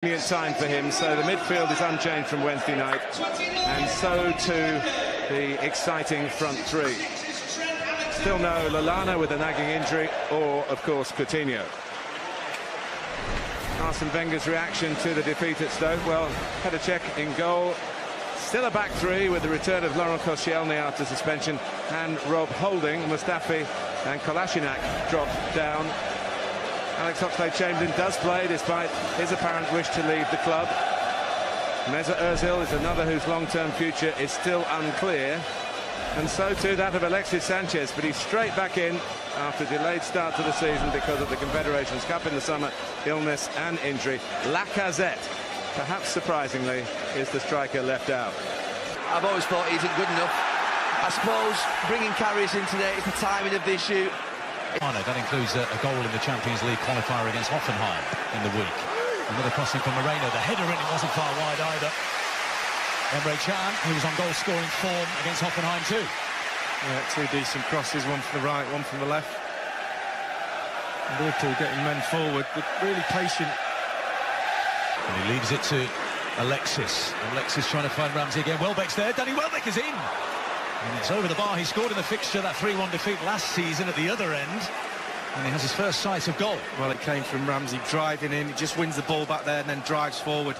Time for him, so the midfield is unchanged from Wednesday night, and so too the exciting front three. Still no Lallana with a nagging injury, or of course Coutinho. Arsene Wenger's reaction to the defeat at Stoke, well, had a check in goal. Still a back three with the return of Laurent Koscielny after suspension, and Rob Holding, Mustafi and Kolasinac dropped down. Alex Oxlade-Chamberlain does play despite his apparent wish to leave the club. Mesut Ozil is another whose long-term future is still unclear, and so too that of Alexis Sanchez, but he's straight back in after a delayed start to the season because of the Confederations Cup in the summer, illness and injury. Lacazette, perhaps surprisingly, is the striker left out. I've always thought he isn't good enough. I suppose bringing Karius in today is the timing of this shoot. That includes a goal in the Champions League qualifier against Hoffenheim in the week. Another crossing from Moreno. The header in, it wasn't far wide either. Emre Can, who was on goal-scoring form against Hoffenheim too. Yeah, two decent crosses, one from the right, one from the left. Liverpool getting men forward, but really patient. And he leaves it to Alexis. Alexis trying to find Ramsey again. Welbeck's there. Danny Welbeck is in. And it's over the bar. He scored in the fixture, that 3-1 defeat last season at the other end. And he has his first sight of goal. Well, it came from Ramsey driving in. He just wins the ball back there and then drives forward.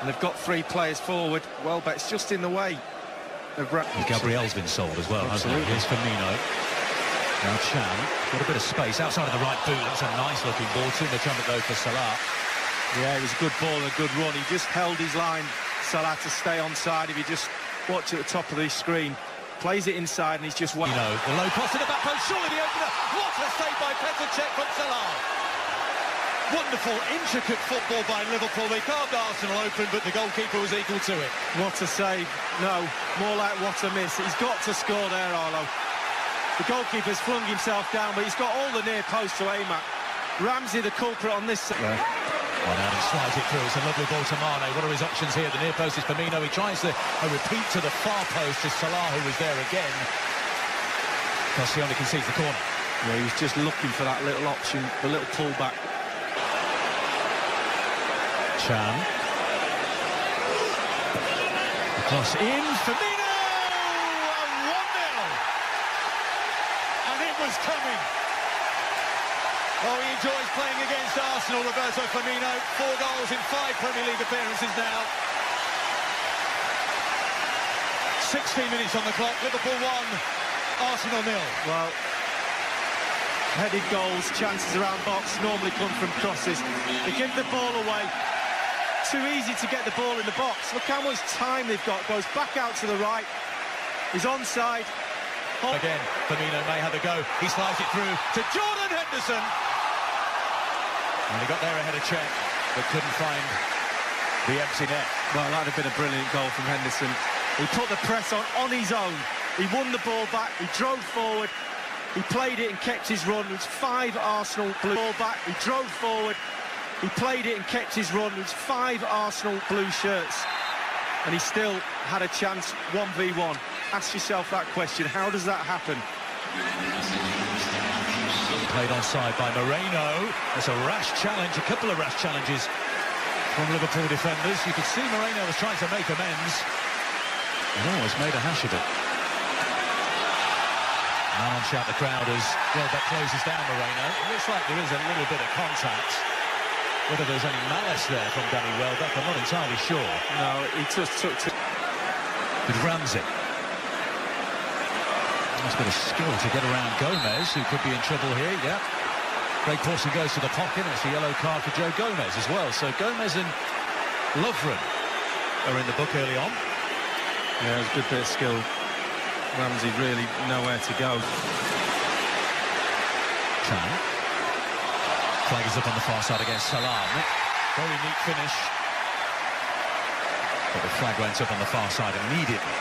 And they've got three players forward. Welbeck's just in the way. Gabriel's been sold as well, hasn't he? Here's Firmino. Now Can. Got a bit of space outside of the right boot. That's a nice-looking ball. Too much on it, though, for Salah. Yeah, it was a good ball and a good run. He just held his line, Salah, to stay onside. If you just watch at the top of the screen. Plays it inside and he's just... You know, the low pass to the back post, surely the opener. What a save by Petr Cech from Salah. Wonderful, intricate football by Liverpool. They carved Arsenal open, but the goalkeeper was equal to it. What a save. No, more like what a miss. He's got to score there, Arlo. The goalkeeper's flung himself down, but he's got all the near post to aim at. Ramsey, the culprit on this side. Yeah. Well, now he slides it through. It's a lovely ball to Mane. What are his options here? The near post is Firmino. He tries a repeat to the far post to Salah, who was there again. Koscielny concedes the corner. Yeah, he was just looking for that little option, the little pullback. Can. The cross in. Firmino! A 1-0! And it was coming. Oh, he enjoys playing against Arsenal, Roberto Firmino. 4 goals in 5 Premier League appearances now. 16 minutes on the clock. Liverpool 1, Arsenal 0. Well, headed goals, chances around box normally come from crosses. They give the ball away. Too easy to get the ball in the box. Look how much time they've got. Goes back out to the right. He's onside. Again, Firmino may have a go. He slides it through to Jordan Henderson. And he got there ahead of Cech, but couldn't find the empty net. Well, that'd have been a brilliant goal from Henderson. He put the press on his own. He won the ball back. He drove forward. He played it and kept his run. It was 5 Arsenal blue. Ball back. He drove forward. He played it and kept his run. It was 5 Arsenal blue shirts. And he still had a chance 1v1. Ask yourself that question. How does that happen? Played onside by Moreno. That's a rash challenge, a couple of rash challenges from Liverpool defenders. You could see Moreno was trying to make amends and almost made a hash of it. Now on shout the crowd as Welbeck closes down Moreno. It looks like there is a little bit of contact. Whether there's any malice there from Danny Welbeck, I'm not entirely sure. No, he just took to... With Ramsey. Nice bit of skill to get around Gomez, who could be in trouble here. Yeah. Craig Pawson goes to the pocket, and it's a yellow card for Joe Gomez as well. So Gomez and Lovren are in the book early on. Yeah, it was a good bit of skill. Ramsey really nowhere to go. Can. Flag is up on the far side against Salah. Very neat finish. But the flag went up on the far side immediately.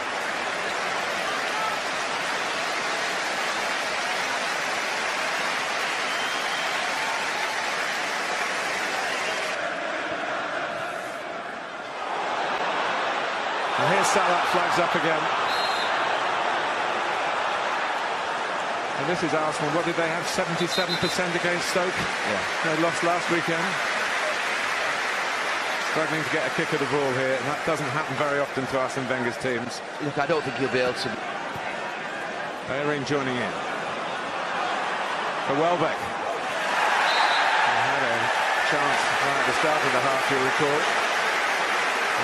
And here's Salah, flags up again. And this is Arsenal. What did they have? 77% against Stoke? Yeah. They lost last weekend. Struggling to get a kick of the ball here, and that doesn't happen very often to Arsene Wenger's teams. Look, I don't think he'll be able to. Bayern joining in. For Welbeck. He had a chance right at the start of the half, you'll recall.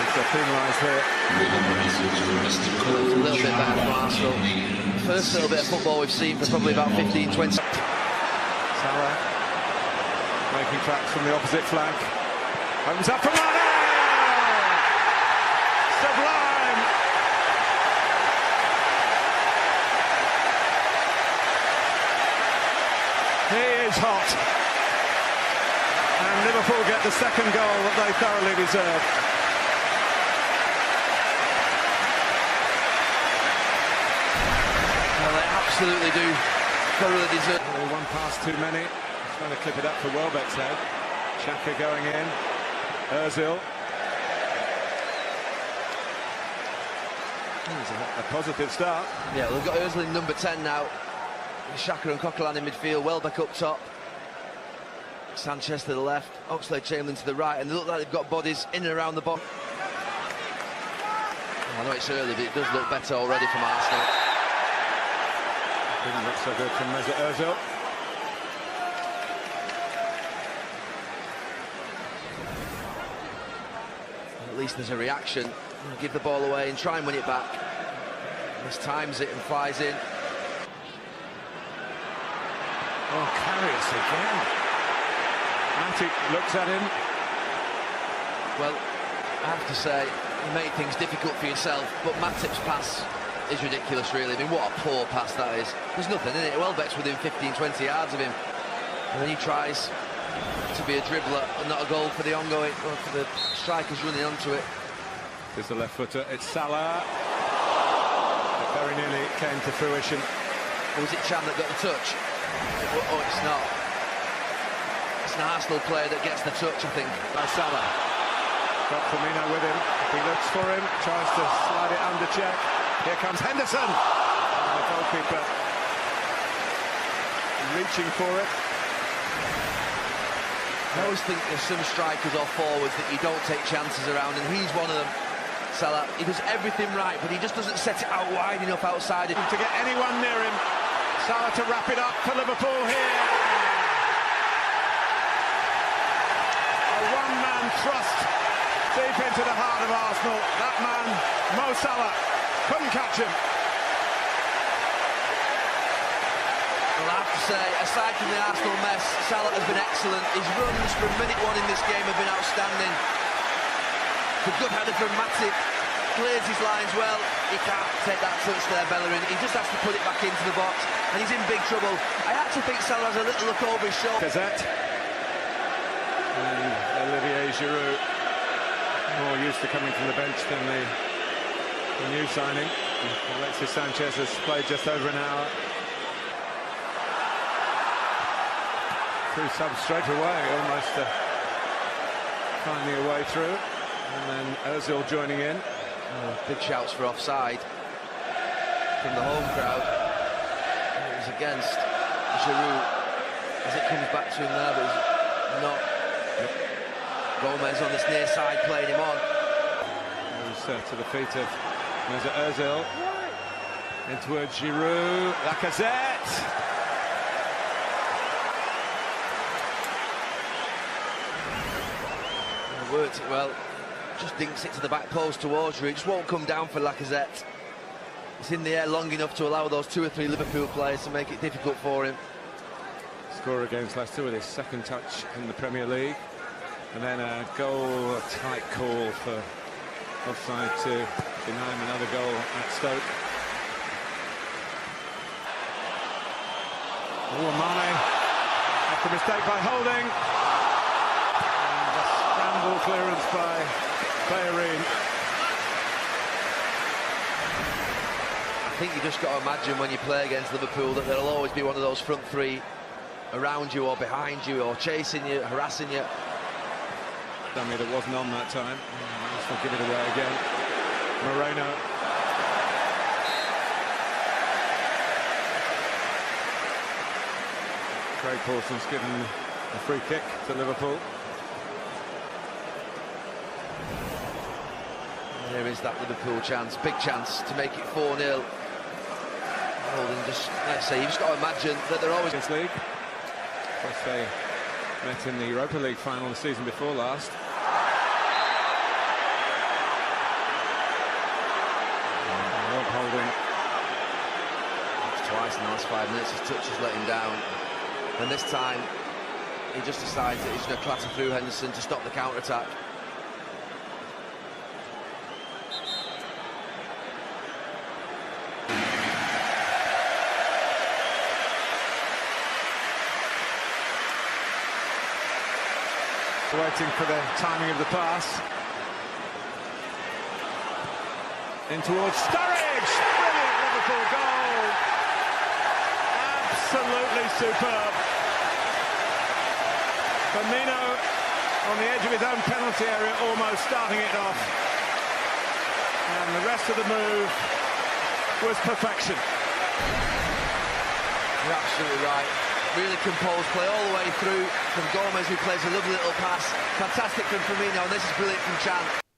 He's penalised here. A little bit better from Arsenal. First little bit of football we've seen for probably about 15-20. Salah making tracks from the opposite flank. Opens up for Mane! Sublime! He is hot. And Liverpool get the second goal that they thoroughly deserve. Well, they absolutely do thoroughly deserve. One pass too many. Trying to clip it up for Welbeck's head. Xhaka going in. Ozil. A positive start. Yeah, well, they've got Ozil in number 10 now. Xhaka and Coquelin in midfield. Welbeck up top. Sanchez to the left. Oxlade-Chamberlain to the right. And they look like they've got bodies in and around the box. I know it's early, but it does look better already from Arsenal. Didn't look so good from Mesut Ozil. At least there's a reaction. Give the ball away and try and win it back. Mistimes it and flies in. Oh, Karius again. Matic looks at him. Well, I have to say, you make things difficult for yourself, but Matip's pass is ridiculous, really. I mean, what a poor pass that is. There's nothing in it. Welbeck's within 15-20 yards of him. And then he tries to be a dribbler and not a goal for the ongoing, or for the strikers running onto it. There's the left footer. It's Salah. It very nearly came to fruition. Or was it Chan that got the touch? Oh, it's not. It's an Arsenal player that gets the touch, I think. By Salah. Got Firmino with him. He looks for him. Tries to slide it under check. Here comes Henderson. And the goalkeeper reaching for it. I always think there's some strikers or forwards that you don't take chances around, and he's one of them. Salah, he does everything right, but he just doesn't set it out wide enough outside. To get anyone near him. Salah to wrap it up for Liverpool here. A one-man thrust deep into the heart of Arsenal. That man, Mo Salah, couldn't catch him. Well, I have to say, aside from the Arsenal mess, Salah has been excellent. His runs from minute one in this game have been outstanding. The good header from Matip clears his lines well. He can't take that touch there, Bellerin. He just has to put it back into the box, and he's in big trouble. I actually think Salah has a little look over his shoulder. Gazette. And Olivier Giroud, more used to coming from the bench than the new signing. Alexis Sanchez has played just over an hour. Two subs straight away, almost finding a way through. And then Ozil joining in. Big shouts for offside from the home crowd. It was against Giroud as it comes back to him there, but he's not. Gomez on this near side playing him on. Moves to the feet of Mesut Ozil. In towards Giroud. Lacazette. Worked it well, just dinks it to the back post towards Giroud. It just won't come down for Lacazette. It's in the air long enough to allow those 2 or 3 Liverpool players to make it difficult for him. Scorer against Leicester with his second touch in the Premier League. And then a goal, a tight call for offside to deny him another goal at Stoke. Oh, Mane, after mistake by Holding. Ball clearance by Bayern. I think you just got to imagine when you play against Liverpool that there'll always be one of those front 3 around you or behind you or chasing you, harassing you. Dummy that wasn't on that time. Let's give it away again. Moreno. Craig Pawson's given a free kick to Liverpool. Here is that Liverpool chance, big chance to make it 4-0. Holding just, let's say, you've just got to imagine that they're always... League. Of course, they met in the Europa League final the season before last. Rob Holding. Twice in the last 5 minutes, his touch has let him down. And this time, he just decides that he's going to clatter through Henderson to stop the counter-attack. Waiting for the timing of the pass. In towards Sturridge! Brilliant Liverpool goal! Absolutely superb. Firmino on the edge of his own penalty area, almost starting it off. And the rest of the move was perfection. You're absolutely right. Really composed play all the way through from Gomez, who plays a lovely little pass. Fantastic from Firmino, and this is brilliant from Chan.